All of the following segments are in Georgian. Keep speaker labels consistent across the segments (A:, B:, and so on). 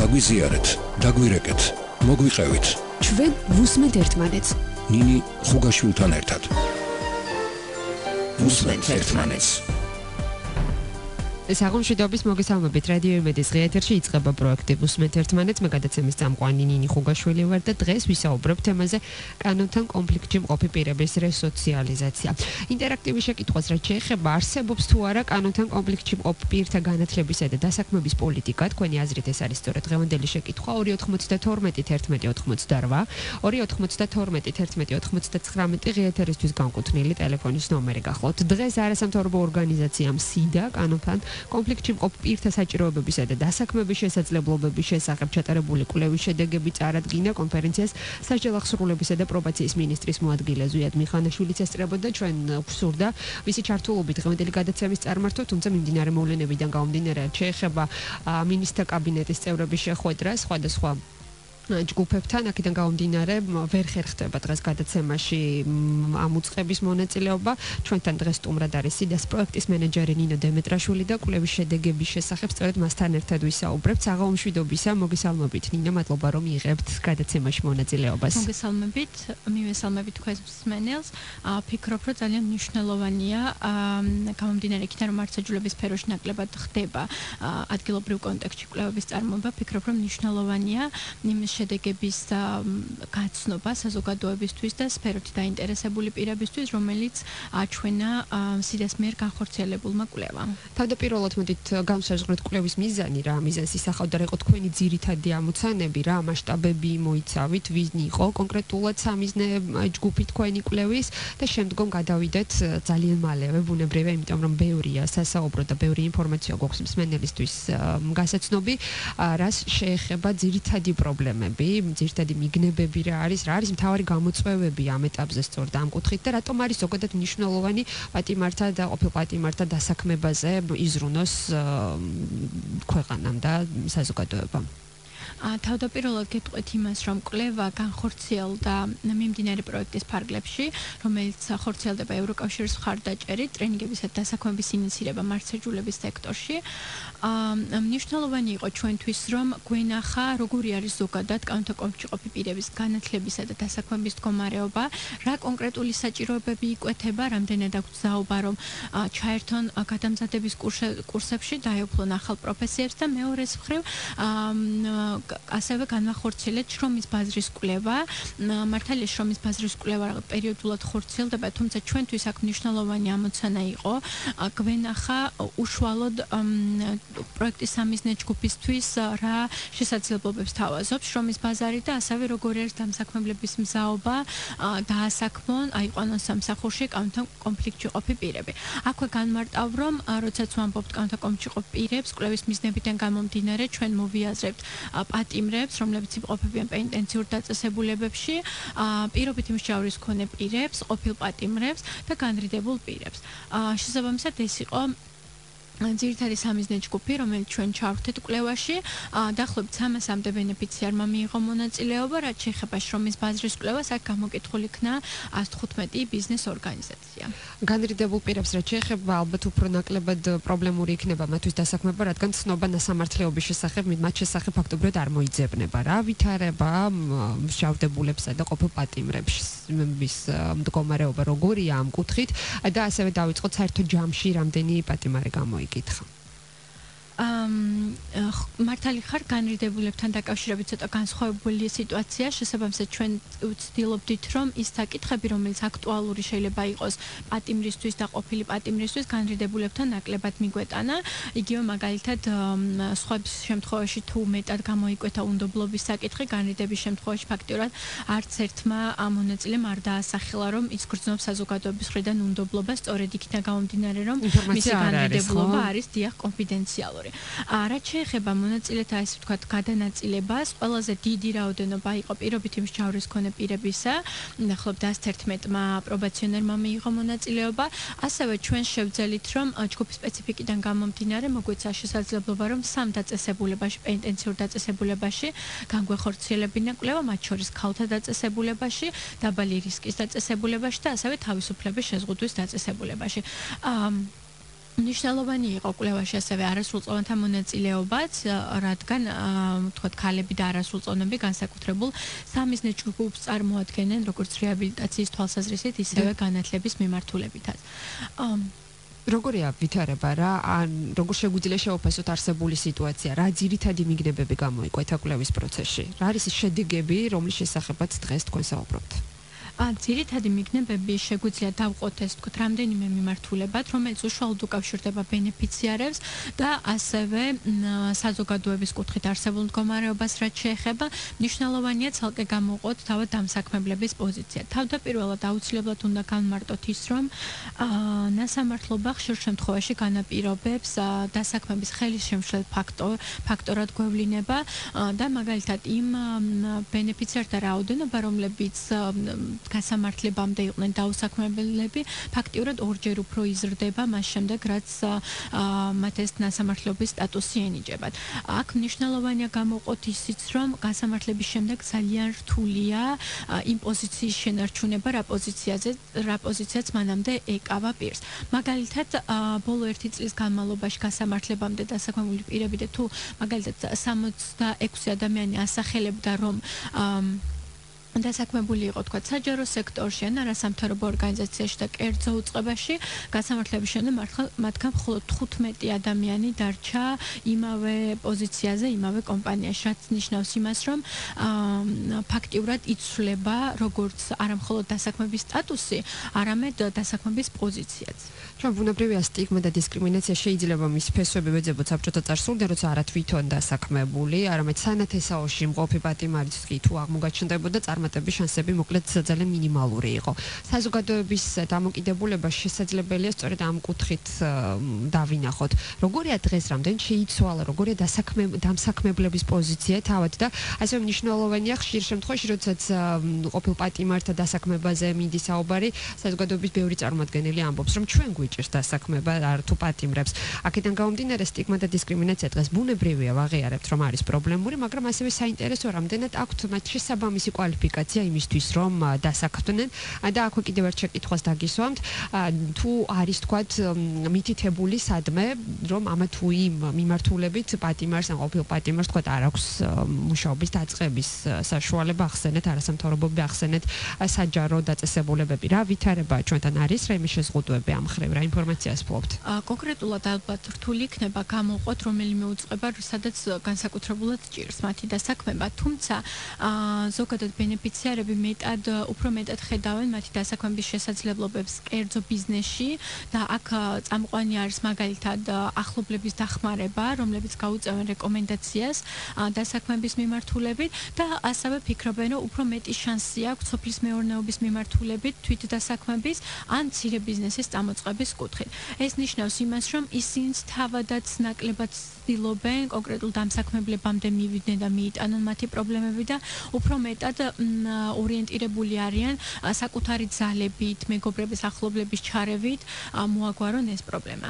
A: გაგვიზიარეთ, დაგვირეკეთ, მოგვიყევით.
B: ჩვენ ვუსმენთ ერთმანეთს.
A: ნინი ხუგაშვილთან ერთად. ვუსმენთ ერთმანეთს.
C: საღამოშიდობის მოგესალმებით რადიო იმედის ღიეთერში იწყება პროექტი ვუსმენთ ერთმანეთს მე გადაცემის წამყვანი ნინი ხუგაშვილი ვარ და დღეს ვისაუბრებ თემაზე კანონთან კონფლიქტში მყოფი პირების რესოციალიზაცია. ინტერაქტივის შეკითხვას რაც შეეხება არსებობს თუ არა კანონთან კონფლიქტში მყოფ პირთა განათლებისა და დასაქმების პოლიტიკა თქვენი აზრით ეს არის სწორედ დღევანდელი შეკითხვა 2921188 2921189 ღიეთერისთვის განკუთვნილი ტელეფონის ნომერი გახლავთ. დღეს არასამთავრობო ორგანიზაციამ სიდა კანონთან კონფლიქტში მყოფ პირთა საჭიროებებისა და დასაქმების შესაძლებლობების შესახებ ჩატარებული კვლევის შედეგები წარადგინა კონფერენციას სასჯელ აღსრულებისა და პრობაციის მინისტრის მოადგილე ზვიად მიხანაშვილიც ესწრებოდა ჩვენ გვსურდა მისი ჩართულობით დღევანდელი გადაცემის წარმართვა თუმცა მიმდინარე მოვლენებიდან გამომდინარე შეეხება მინისტრთა კაბინეტის წევრების შეხვედრა სხვადასხვა ჯგუფებთან აქედან გამომდინარე ვერ ხერხდება დღეს გადაცემაში ამ უწყების მონაწილეობა ჩვენთან დღეს სტუმრად არის სიდას პროექტის მენეჯერი ნინო დემეტრაშვილი და კვლევის შედეგების შესახებ სწორედ მასთან ერთად ვისაუბრებთ საღამომშვიდობისა მოგესალმებით ნინო მადლობა რომ იღებთ გადაცემაში მონაწილეობას
D: მოგესალმებით მივესალმებით თქვენს მსმენელს ფიქრობ რომ ძალიან მნიშვნელოვანია გამომდინარე იქიდან რომ მართლმსაჯულების სფეროში ნაკლებად ხდება ადგილობრივ კონტექსტში კვლევების წარმოება ფიქრობ რომ მნიშვნელოვანია იმის შედეგების გაცნობა საზოგადოებისთვის და სფეროთი დაინტერესებული პირებისთვის, რომელიც აჩვენა სიდას მიერ განხორციელებულმა კვლევამ.
C: თავდაპირველად მოდით განსაზღვროთ კვლევის მიზანი, რა მიზანს ისახავდა, რა იყო თქვენი ძირითადი ამოცანები, რა მასშტაბები მოიცავით, ვინ იყო კონკრეტულად სამიზნე ჯგუფი თქვენი კვლევის და შემდგომ გადავიდეთ ძალიან მალევე, ბუნებრივია, იმიტომ რომ ბევრია სასაუბრო და ბევრი ინფორმაცია გვაქვს მსმენელისთვის გასაცნობი, რას შეეხება ძირითადი პრობლემები ძირითადი მიგნებები რა არის მთავარი გამოწვევები ამ ეტაპზე სწორედ ამ კუთხით და რატომ არის ზოგადად მნიშვნელოვანი პატიმართა და ყოფილ პატიმართა დასაქმებაზე იზრუნოს ქვეყანამ და საზოგადოებამ
D: თავდაპირველად გეტყვით იმას, რომ კვლევა განხორციელდა მიმდინარე პროექტის ფარგლებში, რომელიც ხორციელდება ევროკავშირის მხარდაჭერით, ტრენინგებისა და დასაქმების ინიცირება მართლმსაჯულების სექტორში. მნიშვნელოვანი იყო ჩვენთვის, რომ გვენახა, როგორი არის ზოგადად კანონთან კონფლიქტში მყოფი პირების განათლებისა და დასაქმების მდგომარეობა, რა კონკრეტული საჭიროებები იკვეთება, რამდენად აქვს ზაობა, რომ ჩაერთონ გადამზადების კურსებში, დაეუფლონ ახალ პროფესიებს და მეორეს მხრივ ასევე განვახორციელეთ შრომის ბაზრის კვლევა. მართალია შრომის ბაზრის კვლევა პერიოდულად ხორციელდება, თუმცა ჩვენთვის აქ მნიშვნელოვანი ამოცანა იყო გვენახა უშუალოდ პროექტის სამიზნე ჯგუფისთვის რა შესაძლებლობებს თავაზობს შრომის ბაზარი და ასევე როგორი არის დამსაქმებლების მზაობა დაასაქმონ, აიყვანონ სამსახურში კანონთან კონფლიქტში მყოფი პირები. აქვე განმარტავ, რომ როდესაც ვამბობთ კანონთან კონფლიქტში მყოფ პირებს, კვლევის მიზნებიდან გამომდინარე, ჩვენ მოვიაზრებთ პატიმრებს, რომლებიც იმყოფებიან პენიტენციურ დაწესებულებებში, პირობით იმსჯავრების მქონე პირებს, ყოფილ პატიმრებს და განრიდებულ პირებს. შესაბამისად ეს იყო ძირითადი სამიზნე ჯგუფი, რომელიც ჩვენ ჩავერთეთ კვლევაში, დაახლოებით 300-მდე ბენეფიციარმა მიიღო მონაწილეობა, რაც შეეხება შრომის ბაზრის კვლევას, აქ გამოკითხული იქნა 115 ბიზნეს ორგანიზაცია.
C: განრიდებულ პირებს რაც შეეხება, ალბათ უფრო ნაკლებად პრობლემური იქნება მათთვის დასაქმება, რადგან ცნობა ნასამართლეობის შესახებ, მათ შესახებ ფაქტობრივად არ მოიძებნება რა, ვითარება მსჯავრდებულებსა და ყოფილ პატიმრების მდგომარეობა როგორია ამ კუთხით და ასევე დავიწყოთ საერთო ჯამში რამდენი პატიმარი გამოიკითხა. მართალი ხარ განრიდებულებთან დაკავშირებით ცოტა განსხვავებული სიტუაცია შესაბამისად ჩვენ ვცდილობდით რომ ის საკითხები რომელიც აქტუალური შეიძლება იყოს პატიმრისთვის და ყოფილი პატიმრისთვის განრიდებულებთან ნაკლებად მიგვეტანა იგივე მაგალითად სხვა შემთხვევაში თუ მეტად გამოიკვეთა უნდობლობის საკითხი განრიდების შემთხვევაში ფაქტიურად არც ერთმა მონაწილემ არ დაასახელა რომ ის გრძნობს საზოგადოების მხრიდან უნდობლობა სწორედ იქიდან გამომდინარე რომ მისი განრიდებულობა არის დიახ კონფიდენციალური რაც შეეხება მონაწილეთა ესე ვთქვათ გადანაწილებას, ყველაზე დიდი რაოდენობა იყო პირობით იმსჯავრების მქონე პირებისა, ახლობ 111-მა პრობაციონერმა მიიღო მონაწილეობა, ასევე ჩვენ შევძელით, რომ ჯგუფის სპეციფიკიდან გამომდინარე მოგვეცა შესაძლებლობა, რომ სამ დაწესებულებაში, პენიტენციურ დაწესებულებაში განგვეხორციელებინა კვლევა, მათ შორის ქალთა დაწესებულებაში, დაბალი რისკის დაწესებულებაში და ასევე თავისუფლების შეზღუდვის დაწესებულებაში. მნიშვნელოვანი იყო კვლევაში ასევე არასრულწლოვანთა მონაწილეობაც, რადგან თქვათ ქალები და არასრულწლოვანები განსაკუთრებულ სამიზნე ჯგუფს წარმოადგენენ როგორც რეაბილიტაციის თვალსაზრისით, ისევე განათლების მიმართულებითაც.
B: როგორია ვითარება რა, როგორ შეგვიძლია შევაფასოთ არსებული სიტუაცია, რა ძირითადი მიგნებები გამოიკვეთა კვლევის პროცესში? რა არის ის შედეგები, რომლის შესახებაც დღეს თქვენ საუბრობთ?
C: ძირითადი მიგნებები შეგვიძლია დავყოთ ეს თქვათ რამდენიმე მიმართულებად, რომელიც უშუალოდ უკავშირდება ბენეფიციარებს და ასევე საზოგადოების კუთხით არსებულ მდგომარეობას, რაც შეეხება, მნიშვნელოვანია ცალკე გამოვყოთ თავად დამსაქმებლების პოზიცია. თავდაპირველად აუცილებლად უნდა განმარტოთ ის, რომ ნასამართლობა ხშირ შემთხვევაში განაპირობებს დასაქმების ხელისშემშლელ ფაქტორად გვევლინება და მაგალითად იმ ბენეფიციართა რაოდენობა, რომლებიც გასამართლებამდე იყვნენ დაუსაქმებლები, ფაქტიურად ორჯერ უფრო იზრდება მას შემდეგ, რაც მათ ეს ნასამართლობის სტატუსი ენიჭებათ. აქ მნიშვნელოვანია გამოვყოთ ისიც, რომ გასამართლების შემდეგ ძალიან რთულია იმ პოზიციის შენარჩუნება, რა პოზიციაც მანამდე ეკავა პირს. მაგალითად, ბოლო 1 წლის განმავლობაში გასამართლებამდე დასაქმებული პირები და თუ მაგალითად 66 ადამიანი ასახელებდა, რომ დასაქმებული იყო თქვა საჯარო სექტორში ან არასამთავრობო ორგანიზაციაში და კერძო უწყებაში, გასამართლების შემდეგ მათგან მხოლოდ 15 ადამიანი დარჩა იმავე პოზიციაზე, იმავე კომპანიაში, რაც ნიშნავს იმას, რომ ფაქტიურად იცვლება როგორც არამხოლოდ დასაქმების სტატუსი, არამედ დასაქმების პოზიციაც.
B: ჩვენ ბუნებრივია სტიგმა და დისკრიმინაცია შეიძლება მის ფესვები ვეძებოთ საბჭოთა წარსულიდან, როცა არა თვითონ დასაქმებული, არამედ სანათესაოში მყოფი პატიმარიც კი თუ აღმოგაჩნდებოდა, წარმატების შანსები მოკლედ ძალიან მინიმალური იყო. საზოგადოების დამოკიდებულება შესაძლებელია სწორედ ამ კუთხით დავინახოთ. როგორია დღეს, რამდენ შეიცვალა, როგორია დამსაქმებლების პოზიცია თავად და ასევე მნიშვნელოვანია ხშირ შემთხვევაში, როდესაც ყოფილ პატიმართა დასაქმებაზე მინდის საუბარი, საზოგადოების ბევრი წარმომადგენელი ამბობს, რომ ჩვენ გვიჭირს დასაქმება არ თუ პატიმრებს. აქედან გამომდინარე სტიგმა და დისკრიმინაცია დღეს ბუნებრივია ვაღიარებთ, რომ არის პრობლემური, მაგრამ ასევე საინტერესო რამდენად აქვთ მათ შესაბამისი კვალიფიკაცია იმისთვის, რომ დასაქმდნენ და აქვე კიდევ ერთ შეკითხვას დაგისვამთ, თუ არის თქვათ მითითებული სადმე, რომ ამა თუ იმ მიმართულებით პატიმარს ან ყოფილ პატიმარს თქვათ არ აქვს მუშაობის დაწყების საშუალება, ახსენეთ არასამთავრობოები, ახსენეთ საჯარო დაწესებულებები. რა ვითარება ჩვენთან არის, რა იმის შეზღუდვები ამ ხრევ, რა ინფორმაციას ფლობთ?
C: კონკრეტულად ალბათ რთული იქნება გამოვყოთ რომელიმე უწყება, სადაც განსაკუთრებულად ჭირს მათი დასაქმება, თუმცა ზოგადად ბენეფიციარები უფრო მეტად ხედავენ მათი დასაქმების შესაძლებლობებს კერძო ბიზნესში და აქ წამყვანი არის მაგალითად ახლობლების დახმარება, რომლებიც გაუწევენ რეკომენდაციას დასაქმების მიმართულებით და ასევე ფიქრობენ, რომ უფრო მეტი შანსი აქვს სოფლის მეურნეობის მიმართულებით თვით დასაქმების ან მცირე ბიზნესის წამოწყების კუთხით. ეს ნიშნავს იმას, რომ ისინიც თავადაც ნაკლებად ცდილობენ კონკრეტულ დამსაქმებლებამდე მივიდნენ და მიიტანონ მათი პრობლემები და უფრო მეტად ორიენტირებული არიან საკუთარი ძალებით, მეგობრების ახლობლების ჩარევით მოაგვარონ ეს პრობლემა.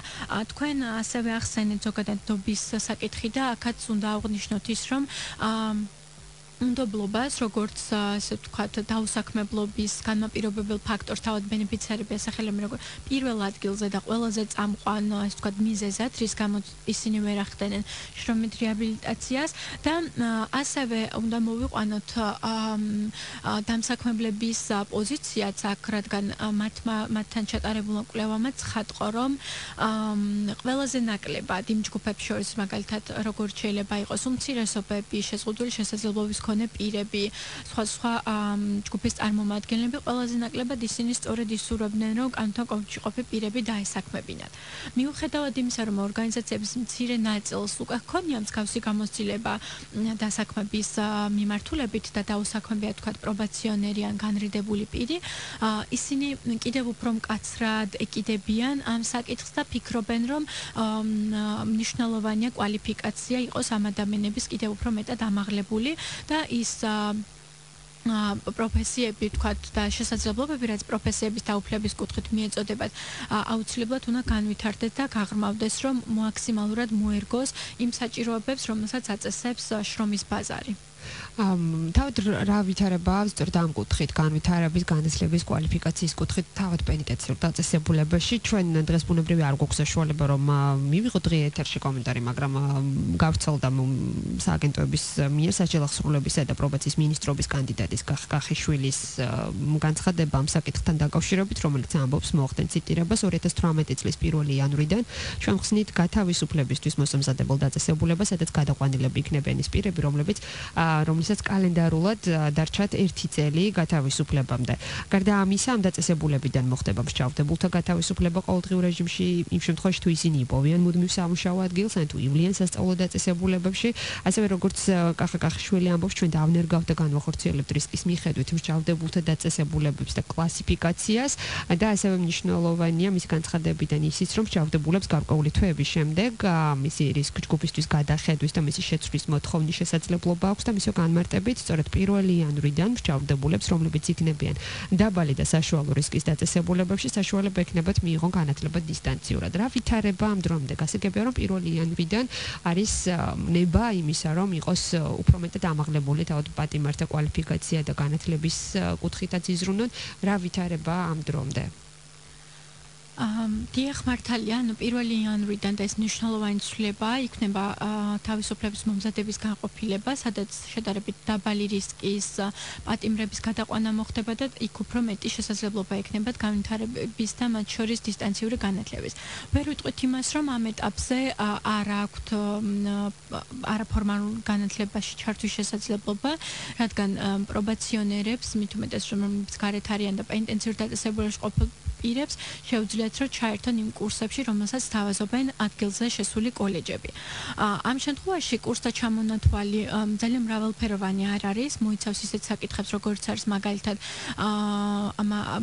C: თქვენ ასევე ახსენეთ ზოგადად დობის საკითხი და აქაც უნდა აღვნიშნოთ ის, რომ უნდობლობას, როგორც ასე ვთქვათ, დაუსაქმებლობის განმაპირობებელ ფაქტორს თავად ბენეფიციარები ასახელებენ როგორც პირველ ადგილზე და ყველაზე წამყვან, ასე ვთქვათ, მიზეზად, რის გამოც ისინი ვერ ახდენენ შრომით რეაბილიტაციას და ასევე უნდა მოვიყვანოთ დამსაქმებლების პოზიციაც აქ, რადგან მათთან ჩატარებულმა კვლევამაც ხატყო, რომ ყველაზე ნაკლებად იმ ჯგუფებს შორის, მაგალითად, როგორც შეიძლება იყოს უმცირესობები, შეზღუდული შესაძლებლობის მქონე პირები, სხვა ჯგუფის წარმომადგენლები, ყველაზე ნაკლებად ისინი სწორედ ისურვებდნენ, რომ კანონთან კონფლიქტში ყოფი პირები დაესაქმებინათ. მიუხედავად იმისა, რომ ორგანიზაციების მცირე ნაწილს უკვე ჰქონია მსგავსი გამოცდილება დასაქმების მიმართულებით და დაუსაქმებია თქვათ პრობაციონერი ან განრიდებული პირი, ისინი კიდევ უფრო მკაცრად ეკიდებიან ამ საკითხს და ფიქრობენ, რომ მნიშვნელოვანია კვალიფიკაცია იყოს ამ ადამიანების კიდევ უფრო მეტად ამაღლებული და ის პროფესიები თქვათ და შესაძლებლობები, რაც პროფესიების დაუფლების კუთხით მიეწოდებათ, აუცილებლად უნდა განვითარდეს და გაღრმავდეს, რომ მაქსიმალურად მოერგოს იმ საჭიროებებს, რომელსაც აწესებს შრომის ბაზარი.
B: თავად რა ვითარება სწორედ ამ კუთხით, განვითარების, განათლების, კვალიფიკაციის კუთხით, თავად პენიტენციურ დაწესებულებაში ჩვენ დღეს ბუნებრივი არ გვაქვს საშუალება რომ მივიღოთ დღე ეთერში კომენტარი, მაგრამ გავრცელდა სააგენტოების მიერ საჯელახსრულებისა და პრობაციის მინისტრობის კანდიდატის ხუგაშვილის განცხადება ამ საკითხთან დაკავშირებით, რომელიც ამბობს მოახდენ ციტირებას 2018 წლის 1 იანვრიდან ჩვენ ხსნით გათავისუფლებისთვის მოსამზადებელ დაწესებულებას, სადაც გადაყვანილები იქნებიან ის პირები, რომლითაც კალენდარულად დარჩათ 1 წელი გათავისუფლებამდე. გარდა ამისა, ამ დაწესებულებიდან მოხდება მსჯავრდებულთა გათავისუფლება ყოველდღიურ რეჟიმში, იმ შემთხვევაში თუ ისინი იპოვიან მუდმივ სამუშაო ადგილს, ან თუ ივლიან სასწავლო დაწესებულებებში, ასევე როგორც ხუგაშვილი ამბობს, ჩვენ დავნერგავთ და განვახორციელებთ რისკის მიხედვით მსჯავრდებულთა დაწესებულებებს და კლასიფიკაციას და ასევე მნიშვნელოვანია მის განცხადებიდან ისიც, რომ მსჯავრდებულებს გარკვეული თვეების შემდეგ მისი რისკ ჯგუფისთვის გადახედვის და მისი შეცვლის მოთხოვნის შესაძლებლობა აქვს და მისო განმარტებით სწორედ 1 იანვრიდან მსჯავრდებულებს, რომლებიც იქნებიან დაბალი და საშუალო რისკის დაწესებულებებში, საშუალება ექნებათ მიიღონ განათლება დისტანციურად. რა ვითარება ამ დრომდე? გასაგებია, რომ 1 იანვრიდან არის ნება იმისა, რომ იყოს უფრო მეტად ამაღლებული თავად პატიმართა კვალიფიკაცია და განათლების კუთხითაც იზრუნონ. რა ვითარება ამ დრომდე?
C: დიახ, მართალია, 1 იანვრიდან და ეს მნიშვნელოვანი ცვლილება იქნება თავისუფლების მომზადების განყოფილება, სადაც შედარებით დაბალი რისკის პატიმრების გადაყვანა მოხდება და იქ უფრო მეტი შესაძლებლობა ექნებათ განვითარების და მათ შორის დისტანციური განათლების. ვერ ვიტყვით იმას, რომ ამ ეტაპზე არ აქვთ არაფორმალურ განათლებაში ჩართვის შესაძლებლობა, რადგან პრობაციონერებს, მით უმეტეს რომლებიც გარეთ არიან და პენიტენციურ დაწესებულებაში ყოფილ პირებს შეუძლიათ რომ ჩაერთონ იმ კურსებში, რომელსაც თავაზობენ ადგილზე შესული კოლეჯები. ამ შემთხვევაში კურსთა ჩამონათვალი ძალიან მრავალფეროვანი არ არის, მოიცავს ისეთ საკითხებს, როგორც არის მაგალითად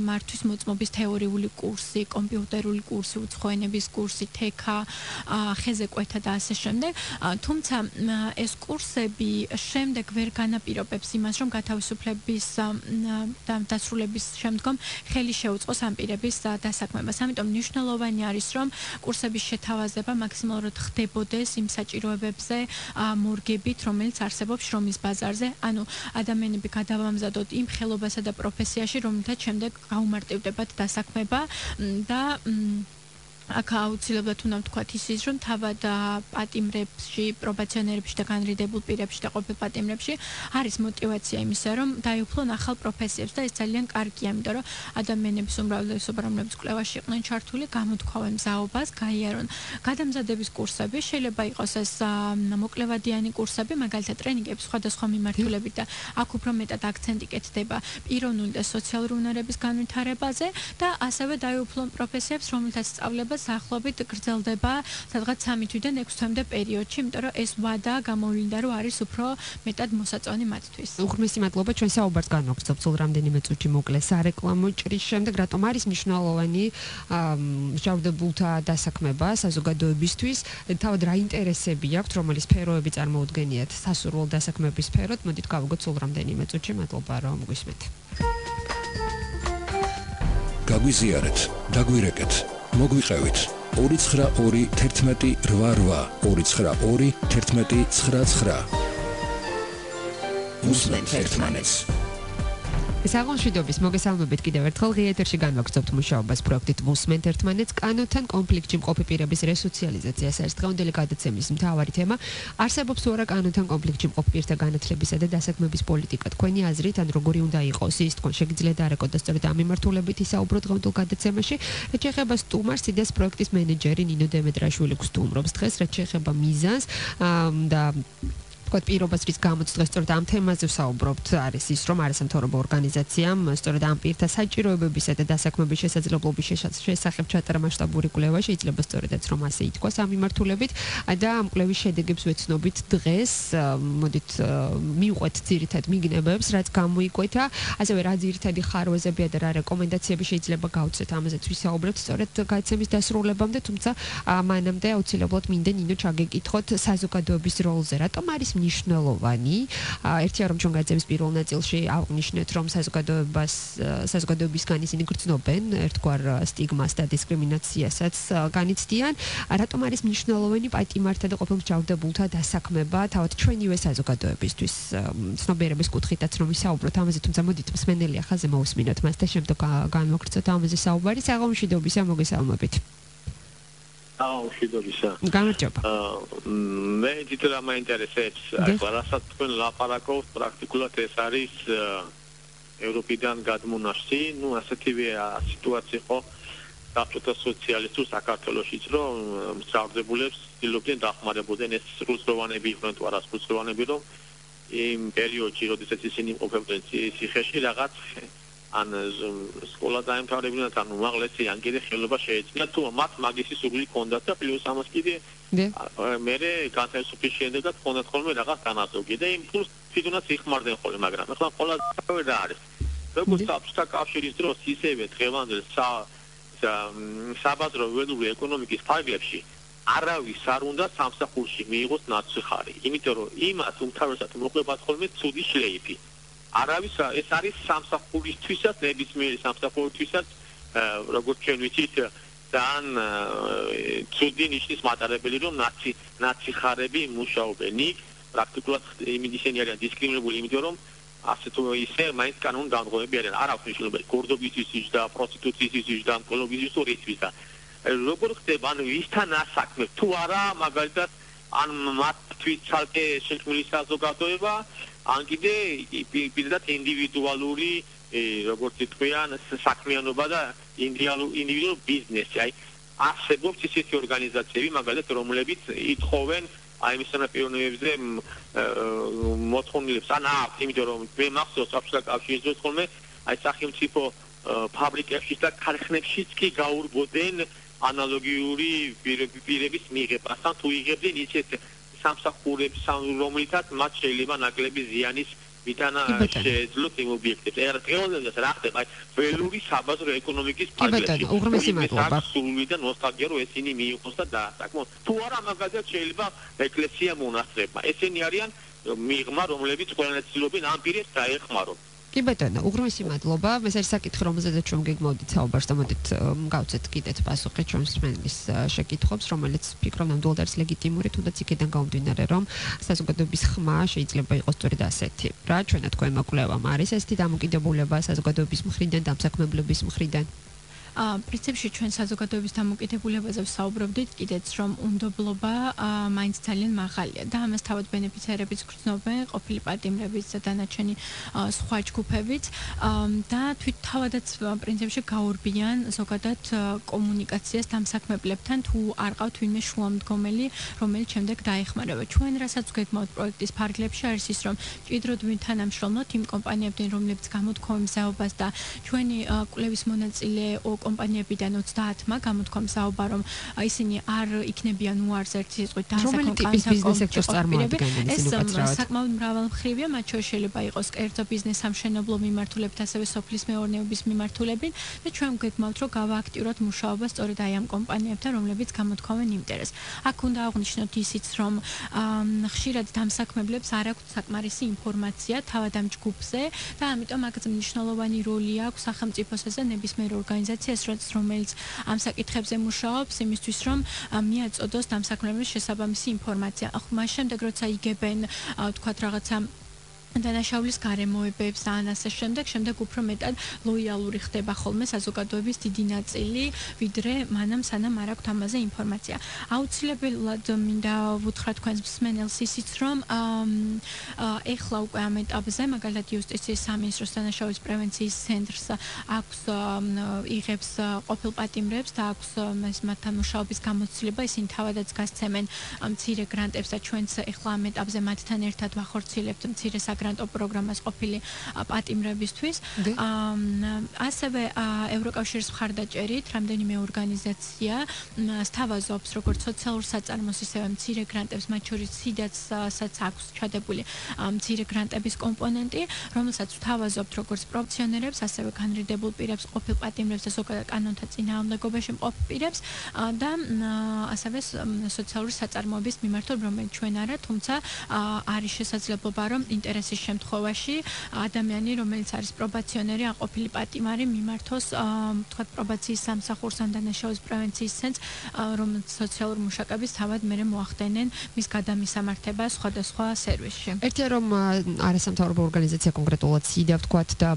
C: მართვის მოწმობის თეორიული კურსი, კომპიუტერული კურსი, უცხოენების კურსი, თექა, ხეზე კვეთა და ასე შემდეგ. თუმცა ეს კურსები შემდეგ ვერ განაპირობებს იმას, რომ გათავისუფლების და დასრულების შემდგომ ხელი შეუწყოს ამ პირების დასაქმებას. ამიტომ მნიშვნელოვანი არის, რომ კურსების შეთავაზება მაქსიმალურად ხდებოდეს იმ საჭიროებებზე მორგებით, რომელიც არსებობს შრომის ბაზარზე. ანუ ადამიანები გადავამზადოთ იმ ხელობასა და პროფესიაში, რომელთაც შემდეგ გაუმარტივდებათ დასაქმება და აქ აუცილებლად უნდა ვთქვათ ისიც, რომ თავად პატიმრებში, პრობაციონერებში და განრიდებულ პირებში და ყოფილ პატიმრებში არის мотиваცია იმისა, რომ დაიუფლონ ახალ პროფესიებს და ეს ძალიან კარგია, იმიტომ რომ ადამიანების უმრავლესობა, რომლებიც კვლევაში იყვნენ ჩართული, გამოთქვავენ მზაობას, გაიარონ გადამზადების კურსები, შეიძლება იყოს ეს მოკლევადიანი კურსები, მაგალითად ტრენინგები სხვადასხვა მიმართულებით და აქ უფრო მეტად აქცენტი კეთდება პიროვნული და სოციალური უნარების განვითარებაზე და ასევე დაიუფლონ პროფესიებს, რომელთაც სწავლება საახლობით გრძელდება სადღაც 3 თვიდან 6 თვემდე პერიოდში, იმიტომ რომ ეს ვადა გამოვლინდა, რომ არის უფრო მეტად მოსაწონი მათთვის.
B: უღრმესი მადლობა, ჩვენ საუბარს განვაგრძობთ სულ რამდენიმე წუთში მოკლე სარეკლამო ჭრის შემდეგ, რატომ არის მნიშვნელოვანი მსჯავრდებულთა დასაქმება საზოგადოებისთვის, თავად რა ინტერესები აქვთ, რომელი სფეროები წარმოუდგენიათ სასურველ დასაქმების სფეროთ. მოდით გავიგოთ სულ რამდენიმე წუთში. მადლობა, რომ გვისმენთ.
A: გაგვიზიარეთ, დაგვირეკეთ, მოგვიყევით 292 11 88 292 11 99. ვუსმენთ ერთმანეთს.
B: საღამოშვიდობის მოგესალმებით კიდევ ერთხელ ღია ეთერში განვაგრძობთ მუშაობას პროექტით ვუსმენთ ერთმანეთს კანონთან კონფლიქტში მყოფი პირების რესოციალიზაციას არის დღევანდელი გადაცემის მთავარი თემა. არსებობს თუ არა კანონთან კონფლიქტში მყოფი პირთა განათლებისა და დასაქმების პოლიტიკა? თქვენი აზრით, ან როგორი უნდა იყოს ის, თქვენ შეგიძლიათ არეკოთ და სწორედ ამ მიმართულებით ისაუბროთ დღევანდელ გადაცემაში. რაც შეეხება სტუმარს, სიდას პროექტის მენეჯერი ნინო დემეტრაშვილი გსტუმრობს დღეს, რაც შეეხება მიზანს და პირობას რის გამოც დღეს სწორედ ამ თემაზე ვსაუბრობთ, არის ის, რომ არასამთავრობო ორგანიზაციამ სწორედ ამ პირთა საჭიროებებისა და დასაქმების შესაძლებლობის შესახებ ჩატარა მასშტაბური კვლევა, შეიძლება სწორედაც რომ ასე ითქვას ამ მიმართულებით და ამ კვლევის შედეგებს ვეცნობით დღეს. მოდით მივყვეთ ძირითად მიგნებებს, რაც გამოიკვეთა, ასევე რა ძირითადი ხარვეზებია და რა რეკომენდაციები შეიძლება გავცეთ, ამაზეც ვისაუბრებთ სწორედ გადაცემის დასრულებამდე, თუმცა მანამდე აუცილებლად მინდა ნინო ჩაგეკითხოთ საზოგადოების როლზე. რატომ არის მნიშვნელოვანი. ერთია რომ ჩვენ გადაცემის პირველ ნაწილში აღნიშნეთ, რომ საზოგადოებისგან ისინი გრძნობენ ერთგვარ სტიგმას და დისკრიმინაციასაც განიცდიან. რატომ არის მნიშვნელოვანი პატიმართა და ყოფილ მსჯავრდებულთა დასაქმება თავად ჩვენივე საზოგადოებისთვის? ცნობიერების კუთხითაც რომ ვისაუბროთ ამაზე, თუმცა მოდით მსმენელი ახალზე მოусმინოთ მას და შემდეგ განვაგრძელოთ ამაზე საუბარი. საღამოშიდობისა, მოგესალმებით.
E: საღამოშიდობისა.
B: გამარჯობა.
E: მე თვითონ მაინტერესებს, რასაც თქვენ ლაპარაკობთ, პრაქტიკულად ეს არის ევროპიდან გადმონაშთი, ასეთივე სიტუაცია იყო საბჭოთა სოციალისტურ საქართველოშიც, რომ მსჯავრდებულებს ცდილობდნენ დახმარებოდნენ ეს სრულწლოვანები იყვნენ თუ არა სრულწლოვანები, რომ იმ პერიოდში, როდესაც ისინი იმყოფებდნენ ციხეში, რაღაც ან სკოლა დაემთავრებინათ, ან უმაღლესი ან კიდე ხელობა შეეძინათ, თუ მათ მაგისი სურვილი ჰქონდათ და პლუს ამას კიდე მერე განთავისუფლების შემდეგაც ჰქონდათ ხოლმე რაღაც განაზოგი და იმ ფულს თვითონაც იხმარდნენ ხოლმე, მაგრამ ახლა ყველაზე რა არის? როგორც საბჭოთა კავშირის დროს, ისევე დღევანდელ საბაზრო ველური ეკონომიკის ფარგლებში არავის არ უნდა სამსახურში მიიღოს ნაცვიხარი, იმიტომ რომ იმას უმთავრესად მოყვებათ ხოლმე ცუდი შლეიფი. არავის ეს არის სამსახურისთვისაც, ნებისმიერი სამსახურისთვისაც, როგორც ჩვენ ვიცით, ძალიან ცუდი ნიშნის მატარებელი, რომ ნაციხარები მუშაობენ. იქ პრაქტიკულად ისინი არიან დისკრიმინირებული, იმიტომ რომ ასე თუ ისე მაინც კანონდამღები არიან. არ აქვს მნიშვნელობა გორდობისთვის და პროსტიტუციის და მკვლობის ისტორიისთვის და როგორ ხდება, ანუ ვისთან ასაქმებ, თუ არა მაგალითად ან მათთვის ცალკე შექმნილი საზოგადოება, ან კიდე პირდაპირ ინდივიდუალური, როგორც იტყვიან, საქმიანობა და ინდივიდუალური ბიზნესი. აი, არსებობს ისეთი ორგანიზაციები, მაგალითად, რომლებიც ითხოვენ აი მის სანაპიროებზე მოთხოვნილებს, ან აქვს, იმიტომ რომ მე მახსოვს საბჭოთა კავშირის დროს ხოლმე აი სახელმწიფო ფაბრიკებშიც და ქარხნებშიც კი გაურბოდნენ ანალოგიური პირების მიღებას, ან თუ იღებდნენ ისეთ სამსახურებს, რომლითაც მათ შეიძლება ნაკლები ზიანის მიტანა შეეძლოთ იმ ობიექტებს. დღევანდელს რა ხდება? აი ველური საბაზრო ეკონომიკის
B: ფარგლებში. უღრმესი მადლობა.
E: სული და ნოსტალგია რომ ესენი მიიღოს და დაასაკმოს. თუ არა მაგალითად შეიძლება ეკლესია მონასტრებმა. ესენი არიან მიღმა, რომლებიც ყველანაირად ცდილობენ ამ პირებს დაეხმარონ.
B: კი ბატონო, უღრმესი მადლობა. ეს არის საკითხი, რომელზეც ჩვენ გეგმავდით საუბარს და მოდით გავცეთ კიდეც პასუხი ჩვენს მსმენელის შეკითხვებს, რომელიც ფიქრობ ნამდვილად არის ლეგიტიმური, თუნდაც იქიდან გამომდინარე, რომ საზოგადოების ხმა შეიძლება იყოს სწორედ ასეთი. რა ჩვენა თქვენმა კვლევამ არის ესეთი დამოკიდებულება საზოგადოების მხრიდან, დამსაქმებლების მხრიდან?
C: პრინციპში ჩვენ საზოგადოების დამოკიდებულებაზე ვსაუბრობდით, კიდეც რომ უნდობლობა მაინც ძალიან მაღალია და ამას თავად ბენეფიციარებიც გრძნობენ, ყოფილი პატიმრებიც და დანარჩენი სხვა ჯგუფებიც და თავადაც პრინციპში გაურბიან ზოგადად კომუნიკაციას დამსაქმებლებთან, თუ არ ყავთ ვინმე შუამდგომელი, რომელიც შემდეგ დაეხმარება. ჩვენ რასაც გეგმავთ პროექტის ფარგლებში არის ის, რომ ჭიდროდ ვითანამშრომლოთ იმ კომპანიებთან, რომლებიც გამოთქვამენ მზაობას და ჩვენი კვლევის მონაწილე კომპანიებიდან 30-მა გამოთქვა მზაობა, რომ ისინი არ იქნებიან უარს ერთი სიტყვით
B: დასაქმებები.
C: ეს საკმაოდ მრავალმხრივია, მათ შორის შეიძლება იყოს კერძო ბიზნეს სამშენებლო მიმართულებით, ასევე სოფლის მეურნეობის მიმართულებით და ჩვენ გეგმავთ, რომ გავააქტიუროთ მუშაობა სწორედ აი ამ კომპანიებთან, რომლებიც გამოთქვამენ ინტერესს. აქ უნდა აღვნიშნოთ ისიც, რომ ხშირად დამსაქმებლებს არ აქვთ საკმარისი ინფორმაცია თავად ამ ჯგუფზე და ამიტომ აქ მნიშვნელოვანი როლი აქვს სახელმწიფოსა და ნებისმიერ ორგანიზაციას, რომელიც ამ საკითხებზე მუშაობს, იმისთვის რომ მიაწოდოს დამსაქმებლებს შესაბამისი ინფორმაცია. მას შემდეგ როცა იგებენ თქვათ რაღაცა დანაშაულის გარემოებებს ან ასე შემდეგ უფრო მეტად ლოიალური ხდება ხოლმე საზოგადოების დიდი ნაწილი, ვიდრე მანამ სანამ არ აქვს ამაზე ინფორმაცია. აუცილებლად მინდა ვუთხრა თქვენს მსმენელს ისიც, რომ ეხლა უკვე ამ ეტაპზე, მაგალითად იუსტიციის სამინისტროს დანაშაულის პრევენციის ცენტრს აქვს იღებს ყოფილ პატიმრებს და აქვს მათთან მუშაობის გამოცდილება, ისინი თავადაც გასცემენ მცირე გრანტებს და ჩვენც ეხლა ამ ეტაპზე მათთან ერთად ვახორციელებთ მცირე საგრანტო პროგრამას ყოფილი პატიმრებისთვის. ასევე ევროკავშირის მხარდაჭერით რამდენიმე ორგანიზაცია სთავაზობს როგორც სოციალურ საწარმოს, ისევე მცირე გრანტებს, მათ შორის სიდასაც აქვს ჩადებული მცირე გრანტების კომპონენტი, რომელსაც სთავაზობთ როგორც პროფესიონერებს, ასევე განრიდებულ პირებს, ყოფილ პატიმრებს და ზოგადად კანონთან წინააღმდეგობაში მყოფ პირებს და ასევე სოციალური საწარმოების მიმართულ, რომელიც ჩვენ არა, თუმცა არის შესაძლებლობა, რომ ინტერესის შემთხვევაში ადამიანი, რომელიც არის პრობაციონერი, ან ყოფილი პატიმარი მიმართოს თქვათ პრობაციის სამსახურს ან დანაშაულის პრევენციის ცენტრს, რომელიც სოციალურ მუშაკების თავად მერე მოახდენენ მის გადამისამართებას სხვადასხვა სერვისში.
B: ერთია რომ არასამთავრობო ორგანიზაცია კონკრეტულად სიდა ვთქვათ და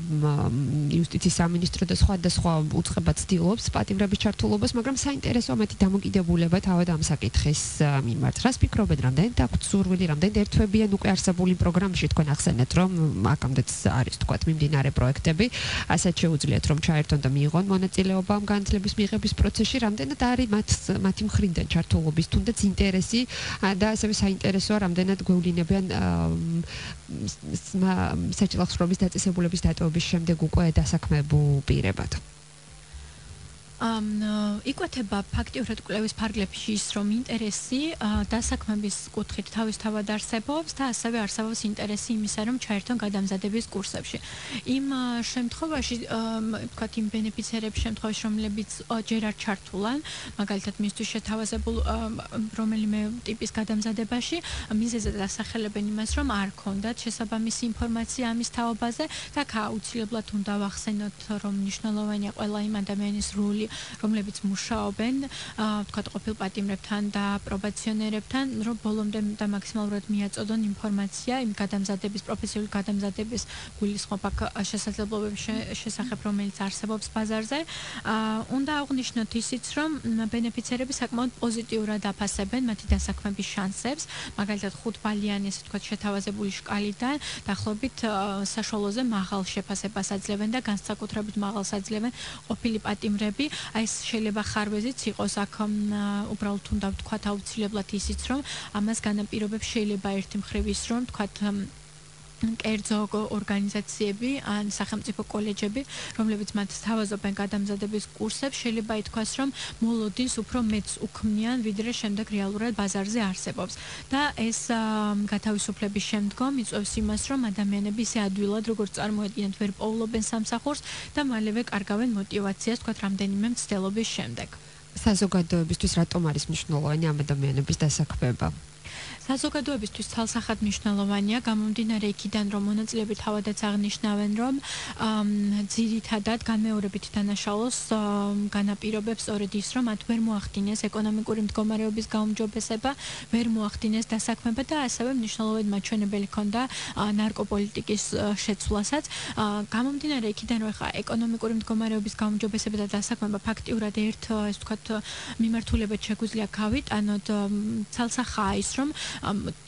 B: იუსტიციის სამინისტრო და სხვადასხვა უწყება ცდილობს პატიმრების ჩართულობას, მაგრამ საინტერესოა მათი დამოკიდებულება თავად ამ საკითხის მიმართ. რას ფიქრობენ, რამდენად აქვთ სურვილი, რამდენად ერთვებიან უკვე არსებული პროგრამაში, თქვენ ახსენეთ, რომ აქამდეც არის თქვათ მიმდინარე პროექტები, ასეთ შეუძლიათ რომ ჩაერთონ და მიიღონ მონაწილეობა ამ განათლების მიღების პროცესში, რამდენად არის მათი მხრიდან ჩართულობის თუნდაც ინტერესი და ასევე საინტერესოა, რამდენად გვევლინებიან საჭილახსრობის დაწესებულების დატოვების შემდეგ უკვე დასაქმებულ პირებად.
C: იკვეთება ფაქტიურად კვლევის ფარგლებში ის, რომ ინტერესი დასაქმების კუთხით თავისთავად არსებობს და ასევე არსებობს ინტერესი იმისა, რომ ჩაერთონ გადამზადების კურსებში. იმ შემთხვევაში, ვთქვათ, იმ ბენეფიცერების შემთხვევაში, რომლებიც ჯერ არ ჩართულან, მაგალითად, მისთვის შეთავაზებულ რომელიმე ტიპის გადამზადებაში, მიზეზად ასახელებენ იმას, რომ არ ქონდათ შესაბამისი ინფორმაცია ამის თაობაზე და აუცილებლად უნდა ვახსენოთ, რომ მნიშვნელოვანია ყველა იმ ადამიანის როლი, რომლებიც მუშაობენ, ვთქვათ, ყოფილ პატიმრებთან და პრობაციონერებთან, რომ ბოლომდე და მაქსიმალურად მიაწოდონ ინფორმაცია იმ გადამზადების, პროფესიული გადამზადების გულისხმობ აქ შესაძლებლობების შესახებ, რომელიც არსებობს ბაზარზე. უნდა აღვნიშნოთ ისიც, რომ ბენეფიცერები საკმაოდ პოზიტიურად აფასებენ მათი დასაქმების შანსებს, მაგალითად 5 ბალიანი, ასე ვთქვათ, შეთავაზებული შკალიდან დაახლოებით საშუალოზე მაღალ შეფასებას აძლევენ და განსაკუთრებით მაღალს აძლევენ ყოფილი პატიმრები. ეს შეიძლება ხარვეზიც იყოს, აქ უბრალოდ უნდა ვთქვათ აუცილებლად ისიც, რომ ამას განაპირობებს შეიძლება ერთი მხრივ ის, რომ ვთქვათ კერძო ორგანიზაციები ან სახელმწიფო კოლეჯები, რომლებიც მათ სთავაზობენ გადამზადების კურსებს, შეიძლება ითქვას, რომ მოლოდინს უფრო მეც უქმნიან, ვიდრე შემდეგ რეალურად ბაზარზე არსებობს. და ეს გათავისუფლების შემდგომ იწვევს იმას, რომ ადამიანები ისე ადვილად, როგორც წარმოედგინათ, ვერ პოულობენ სამსახურს და მალევე კარგავენ мотивაციას, თქვათ, რამდენიმე მცდელობის შემდეგ.
B: საზოგადოებისთვის რატომ არის მნიშვნელოვანი ამ ადამიანების დასაქმება?
C: საზოგადოებისთვის ცალსახად მნიშვნელოვანია, გამომდინარე იქიდან, რომ მონაწილეები თავადაც აღნიშნავენ, რომ ძირითადად განმეორებით დანაშაულს განაპირობებს სწორედ ის, რომ მათ ვერ მოახდინეს ეკონომიკური მდგომარეობის გაუმჯობესება, ვერ მოახდინეს დასაქმება და ასევე მნიშვნელოვანი მაჩვენებელი ჰქონდა ნარკოპოლიტიკის შეცვლასაც. გამომდინარე იქიდან, რომ ხა ეკონომიკური მდგომარეობის გაუმჯობესება და დასაქმება ფაქტიურად ეს ვთქვათ მიმართულებად შეგვიძლია გავიტანოთ, ცალსახაა ის, რომ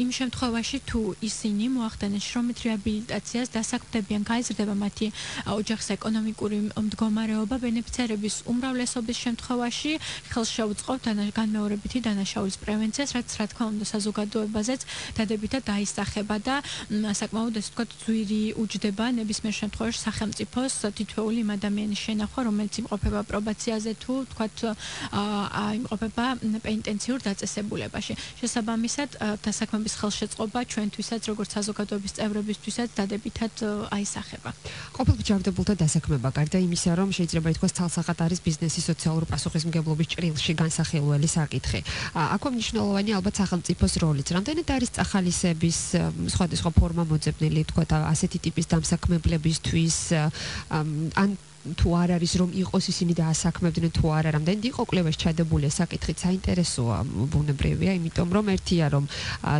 C: იმ შემთხვევაში თუ ისინი მოახდენენ შრომით რეაბილიტაციას, დასაქმდებიან, გაიზრდება მათი ოჯახის ეკონომიკური მდგომარეობა, ბენეფიცერების უმრავლესობის შემთხვევაში ხელს შეუწყობთ განმეორებითი დანაშაულის პრევენციას, რაც რა თქმა უნდა საზოგადოებაზეც დადებითად დაისახება და საკმაოდ ასე ვთქვათ ძვირი უჯდება ნებისმიერ შემთხვევაში სახელმწიფოს თითოეული იმ ადამიანის შენახვა, რომელიც იმყოფება პრობაციაზე თუ ვთქვათ იმყოფება პენიტენციურ დაწესებულებაში. შესაბამისად დასაქმების ხელშეწყობა ჩვენთვისაც, როგორც საზოგადოების წევრებისთვისაც დადებითად აისახება.
B: ყოფილ ჯარდებულთა დასაქმება, გარდა იმისა, რომ შეიძლება ითქვას ცალსახად არის ბიზნესის სოციალური პასუხისმგებლობის ჭრილში განსახილველი საკითხი. აქვე მნიშვნელოვანი ალბათ სახელმწიფოს როლიც. რამდენად არის წახალისების სხვადასხვა ფორმა მოძებნილი, ვთქვათ, ასეთი ტიპის დამსაქმებლებისთვის, ან თუ არ არის რომ იყოს ისინი დაასაქმებდნენ თუ არა, რამდენად იყო კვლევაში ჩადებული საკითხით, საინტერესოა ბუნებრივია, იმიტომ რომ ერთია რომ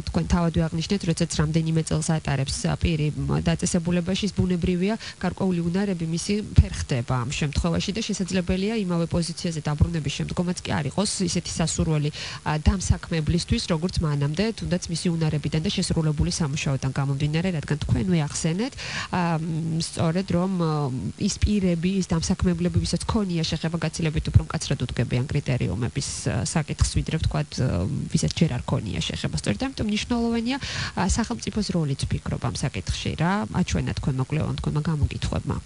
B: თქვენ თავად აღნიშნეთ, როდესაც რამდენიმე წელს ატარებს პირი დაწესებულებაში, ბუნებრივია გარკვეული უნარები მისი ფერხდება ამ შემთხვევაში და შესაძლებელია იმავე პოზიციაზე დაბრუნების შემდგომაც კი არ იყოს ისეთი სასურველი დამსაქმებლისთვის, როგორც მანამდე, თუნდაც მისი უნარებიდან და შესრულებული სამუშაოდან გამომდინარე, რადგან თქვენვე ახსენეთ, სწორედ რომ ის პირები ის დამსაქმებლები, ვისაც ქონია შეხება გაცილებით უფრო მკაცრად უდგებიან კრიტერიუმების საკითხს, ვიდრე ვთქვათ, ვისაც ჯერ არ ქონია შეხება. სწორედ ამიტომ მნიშვნელოვანია სახელმწიფოს როლიც ვფიქრობ ამ საკითხში რა, აჩვენა თქვენ მოკვლევან თქვენმა გამოკითხვებმა.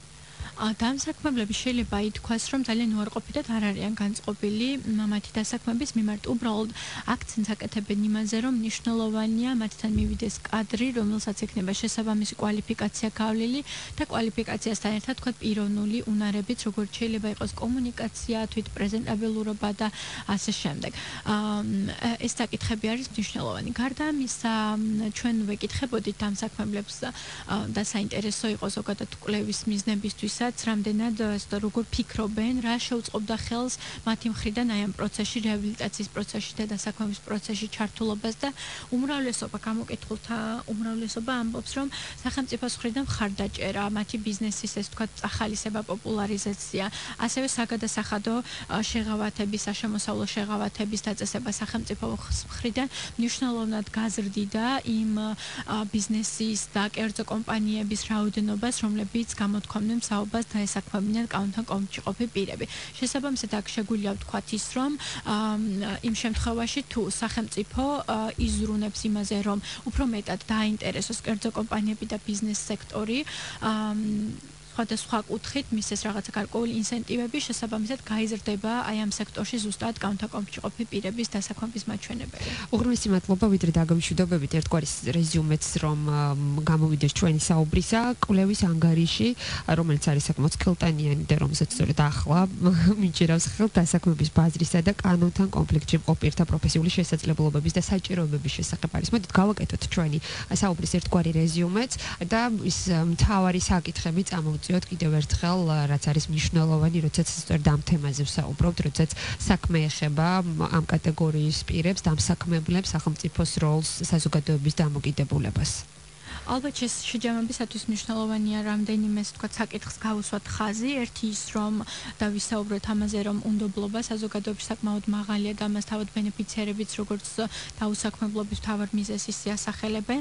C: დამსაქმებლები შეიძლება ითქვას, რომ ძალიან უარყოფითად არ არიან განწყობილი მათი დასაქმების მიმართ. უბრალოდ აქცენტს აკეთებენ იმაზე, რომ მნიშვნელოვანია მათთან მივიდეს კადრი, რომელსაც ექნება შესაბამისი კვალიფიკაცია გავლილი და კვალიფიკაციასთან ერთად თქვა პიროვნული უნარებიც, როგორც შეიძლება იყოს კომუნიკაცია, თვითპრეზენტაბილურობა და ასე შემდეგ. ეს საკითხები არის მნიშვნელოვანი. გარდა ამისა, ჩვენ ვეკითხებოდით დამსაქმებლებს და საინტერესო იყო ზოგადად კვლევის მიზნებისთვისაც რამდენად როგორ ფიქრობენ, რა შეუწყობდა ხელს მათი მხრიდან აი ამ პროცესში, რეაბილიტაციის პროცესში და დასაქმების პროცესში ჩართულობას და უმრავლესობა გამოკითხულთა უმრავლესობა ამბობს, რომ სახელმწიფოს მხრიდან მხარდაჭერა, მათი ბიზნესის ეს თქვა ახალისება, პოპულარიზაცია, ასევე საგადასახადო შეღავათების, საშემოსავლო შეღავათების დაწესება სახელმწიფოს მხრიდან მნიშვნელოვნად გაზრდიდა იმ ბიზნესის და კერძო კომპანიების რაოდენობას, რომლებიც გამოთქვამდნენ საუბარს დაესაქმებინათ კანონთან კონფლიქტში ყოფი პირები. შესაბამისად აქ შეგვიძლია ვთქვათ ის, რომ იმ შემთხვევაში თუ სახელმწიფო იზრუნებს იმაზე, რომ უფრო მეტად დაინტერესოს კერძო კომპანიები და ბიზნეს სექტორი, სხვადასხვა კუთხით მისცეს რაღაცა გარკვეული ინსენტივები, შესაბამისად გაიზრდება აი ამ სექტორში ზუსტად კანონთან კონფლიქტში ყოფი პირების დასაქმების მაჩვენებელი.
B: უღრმესი მადლობა, ვიდრე დაგავიშვიდობებით ერთგვარი რეზიუმეც, რომ გამოვიდეს ჩვენი საუბრისა, კვლევის ანგარიში, რომელიც არის საკმაოდ სქელტანიანი და რომელსაც სწორედ ახლა მიჭირავს ხელთ დასაქმების ბაზრისა და კანონთან კონფლიქტში მყოფ პირთა პროფესიული შესაძლებლობების და საჭიროებების შესახებ არის. მოდით გავაკეთოთ ჩვენი საუბრის ერთგვარი რეზიუმეც და ის მთავარი საკითხები წამოვწიოთ კიდევ ერთხელ, რაც არის მნიშვნელოვანი, როდესაც სწორედ ამ თემაზე ვსაუბრობთ, როდესაც საქმე ეხება ამ კატეგორიის პირებს, დამსაქმებლებს, სახელმწიფოს როლს, საზოგადოების დამოკიდებულებას.
C: ალბათ შეჯამებისათვის მნიშვნელოვანია რამდენიმე თქვა საკითხს გავუსვათ ხაზი. ერთი ის, რომ დავისაუბროთ ამაზე, რომ უნდობლობა საზოგადოების საკმაოდ მაღალია და ამას თავად ბენეფიციარებიც როგორც დაუსაქმებლობის მთავარ მიზეზს ისახელებენ.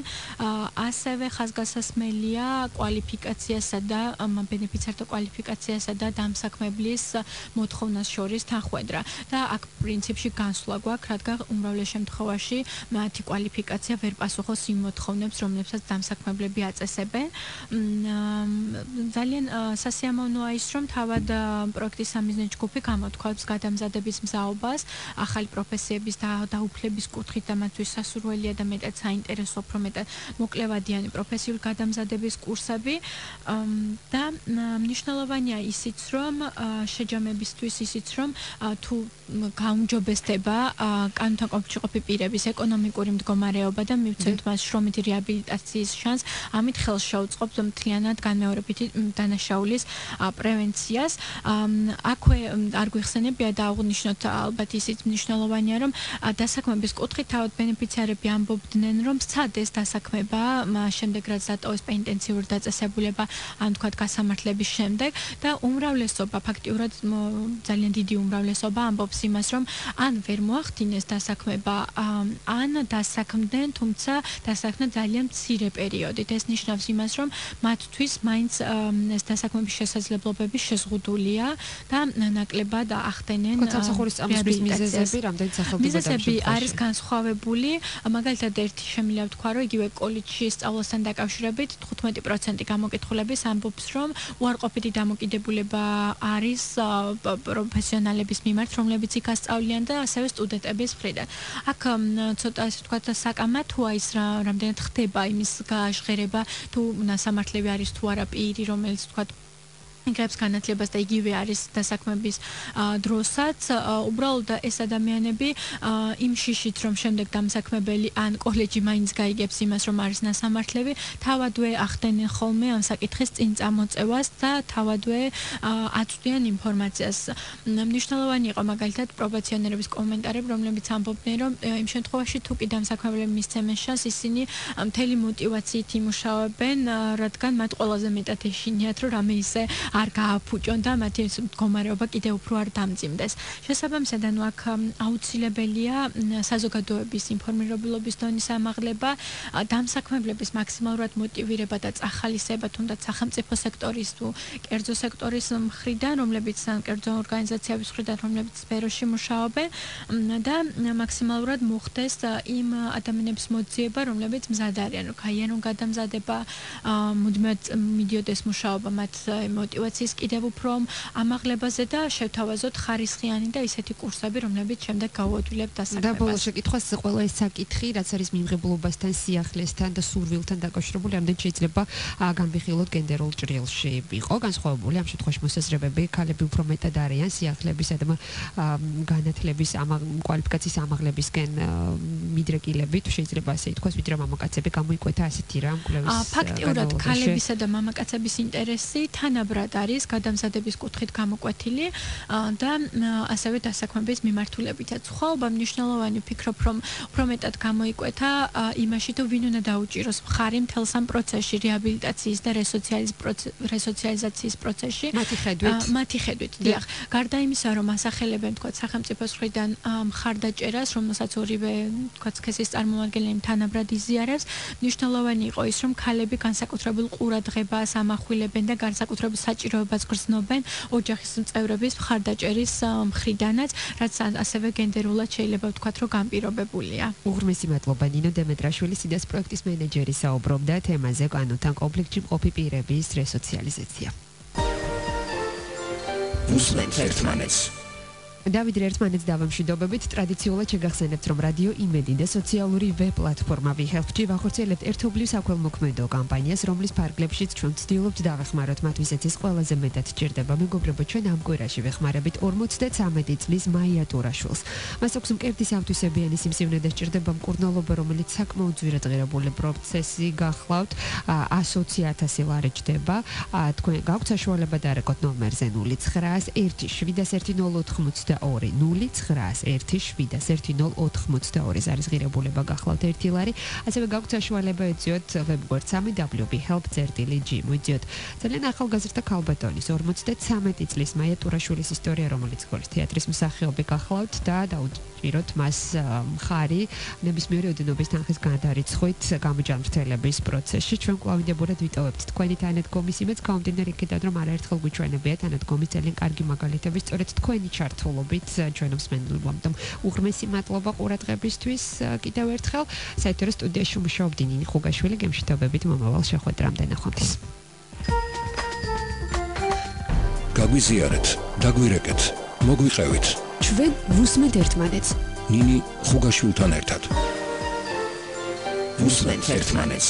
C: ასევე ხაზგასასმელია კვალიფიკაციასა და ბენეფიციართა კვალიფიკაციასა და დამსაქმებლის მოთხოვნას შორის თანხვედრა. და აქ პრინციპში განსვლა გვაქვს, რადგან უმრავლეს შემთხვევაში მათი კვალიფიკაცია ვერ პასუხობს იმ მოთხოვნებს, რომლებსაც დამსაქმებლები აწესებენ. ძალიან სასიამოვნოა ის, რომ თავად პროექტის სამიზნე ჯგუფი გამოთქვამს გადამზადების მზაობას, ახალი პროფესიების და დაუფლების კუთხით და მათთვის სასურველია და მეტად საინტერესო, უფრო მეტად მოკლევადიანი პროფესიული გადამზადების კურსები და მნიშვნელოვანია ისიც, რომ შეჯამებისთვის ისიც, რომ თუ გაუმჯობესდება კანონთან კონფლიქტში ყოფი პირების ეკონომიკური მდგომარეობა და მივცემთ მას შრომითი რეაბილიტაციის შანსს, ამით ხელს შეუწყობს მთლიანად განმეორებითი დანაშაულის პრევენციას. აქვე არ გვიხსენებია და აღნიშნოთ ალბათ ისიც მნიშვნელოვანია, რომ დასაქმების კუთხით თავად ბენეფიციარები ამბობდნენ, რომ სცადეს დასაქმება შემდეგ რაც დატოვეს პენიტენციური დაწესებულება, ან თქვათ გასამართლების შემდეგ და უმრავლესობა ფაქტიურად ძალიან დიდი უმრავლესობა ამბობს იმას, რომ ან ვერ მოახდინეს დასაქმება, ან დასაქმდნენ, თუმცა დასაქმდა ძალიან მცირე პერიოდით. ეს ნიშნავს იმას, რომ მათთვის მაინც ეს დასაქმების შესაძლებლობები შეზღუდულია და ნაკლებად ახდენენ
B: სამსახურის მიზეზები, რამდენი სახელმწიფო
C: მიზეზები არის განსხვავებული. მაგალითად, ერთი შემიძლია ვთქვა, რომ იგივე კოლეჯში სწავლასთან დაკავშირებით 15% გამოკითხულების ამბობს, რომ უარყოფითი დამოკიდებულება არის პროფესიონალების მიმართ, რომლებიც იქ ასწავლიან და ასევე სტუდენტების მხრიდან. აქ ცოტა ასე ვთქვათ, საკამათოა ის რამდენად ხდება იმის გააჟღერება, თუ სასამართლები არის თუ არა პირი, რომელიც ვთქვათ იგებს განათლებას და იგივე არის დასაქმების დროსაც. უბრალოდ ეს ადამიანები იმ შიშით, რომ შემდეგ დამსაქმებელი ან კოლეჯი მაინც გაიგებს იმას, რომ არის სასამართლები, თავადვე ახდენენ ხოლმე ამ საკითხის წინ წამოწევას და თავადვე აწვდიან ინფორმაციას. მნიშვნელოვანი იყო მაგალითად პრობაციონერების კომენტარები, რომლებიც ამბობდნენ, რომ იმ შემთხვევაში თუ კი დამსაქმებლები მისცემენ შანსს, ისინი მთელი мотивაციით იმუშავებენ, რადგან მათ ყველაზე მეტად ეშინიათ, რომ რამე ისე არ გააფუჭონ და მათი მდგომარეობა კიდევ უფრო არ დამძიმდეს. შესაბამისად, ანუ აქ აუცილებელია საზოგადოების ინფორმირებულობის დონის ამაღლება, დამსაქმებლების მაქსიმალურად მოტივირება და წახალისება თუნდაც სახელმწიფო სექტორის თუ კერძო სექტორის მხრიდან, რომლებიც კერძო ორგანიზაციების მხრიდან, რომლებიც სფეროში მუშაობენ და მაქსიმალურად მოხდეს იმ ადამიანების მოძიება, რომლებიც მზად არიან, რომ გადამზადება, მუდმივად მიდიოდეს მუშაობა მათ мотивაციის კიდევ უფრო ამაღლებაზე და შევთავაზოთ ხარისხიანი და ისეთი კურსები, რომლებიც შემდეგ გავუადვილებთ დასაქმებას.
B: და ბოლოს შეკითხვას ყველა ეს საკითხი, რაც არის მიმღებლობასთან, სიახლესთან და სურვილთან დაკავშირებული, ამდენ შეიძლება განვიხილოთ გენდერულ ჭრილში. იყო განსხვავებული ამ შემთხვევაში მოსაზრებები, ქალები უფრო მეტად არიან სიახლებისა და განათლების კვალიფიკაციის ამაღლებისკენ მიდრეკილებით, შეიძლება ასე ითქვას, ვიდრე მამაკაცები გამოიკვეთა ასეთი რამ კვლევის.
C: ფაქტიურად ქალებისა და მამაკაცების ინტერესი თანაბრად არის გადამზადების კუთხით გამოკვეთილი და ასევე დასაქმების მიმართულებითაც. ხვალობა მნიშვნელოვანი ვფიქრობ, რომ უფრო მეტად გამოიკვეთა იმაში, თუ ვინ უნდა დაუჭიროს მხარი მთელს ამ პროცესში, რეაბილიტაციის და რესოციალიზაციის პროცესში. მათი ხედვით, დიახ. გარდა იმისა, რომ ასახელებენ, თქვა, სახელმწიფოს მხრიდან მხარდაჭერას, რომელსაც ორივე, თქვა, სქესის წარმომადგენელი თანაბრად იზიარებს, მნიშვნელოვანი იყო ის, რომ ქალები განსაკუთრებულ ყურადღებას ამახვილებენ და განსაკუთრებულ საჭიროებას გრძნობენ ოჯახის წევრების მხარდაჭერის მხრიდანაც, რაც ასევე გენდერულად შეიძლება ვთქვათ, რომ განპირობებულია.
B: უღრმესი მადლობა ნინო დემეტრაშვილი, სიდას პროექტის მენეჯერი საუბრობდა თემაზე კანონთან კონფლიქტში მყოფი პირების რესოციალიზაცია.
A: ვუსმენთ ერთმანეთს.
B: დავით ერთმანეთს დავამშვიდობებით. ტრადიციულად შეგახსენებთ, რომ რადიო იმედი და სოციალური ვებ პლატფორმა ვიხელფჭი ვახორციელებთ ერთობლივ საქველმოქმედო კამპანიას, რომლის ფარგლებშიც ჩვენ ვცდილობთ დავეხმაროთ მათ, ვისაც ეს ყველაზე მეტად სჭირდება. მეგობრებო, ჩვენ ამ კვირაში ვეხმარებით 53 წლის მაიატურაშვილს. მას აქვს მკერდის ავთვისებიანი სიმსივნე და სჭირდება მკურნალობა, რომელიც საკმაოდ ძვირადღირებული პროცესი გახლავთ. 120,000 ლარი ჯდება. თქვენ გაქვთ საშუალება დარეკოთ ნომერზე 0917108082 0917108082 არის ღირებულება გახლავთ 1 ლარი. ასევე გაქვთ საშუალება ეძიოთ ვებგვერდ www.help.gr მოიძიოთ ძალიან ახალგაზრდა ქალბატონის 53 წლის მაიატურაშვილის ისტორია, რომელიც გოლის თეატრის მსახიობი გახლავთ და დაუჭიროთ მას მხარი ნებისმიერი ოდენობის თანხის გადარიცხვით გამოჯანმრთელების პროცესში. ჩვენ კვლავინდებურად ვიტოვებთ თქვენი თანადგომის იმედს, გამომდინარე იქიდან, რომ არაერთხელ გვიჩვენებია თანადგომის ძალიან კარგი მაგალითები, სწორედ თქვენი ჩართულობით ჩვენ მსმენელებთ. უღრმესი მადლობა ყურადღებისთვის კიდევ ერთხელ. საერთოდ სტუდიაში მუშაობდი ნინი ხუგაშვილი, გემშვიდობებით მომავალ შეხვედრამდე ნახვამდის.
A: გაგვიზიარეთ, დაგვირეკეთ, მოგვიყევით.
B: ჩვენ ვუსმენთ ერთმანეთს.
A: ნინი ხუგაშვილთან ერთად. ვუსმენთ ერთმანეთს.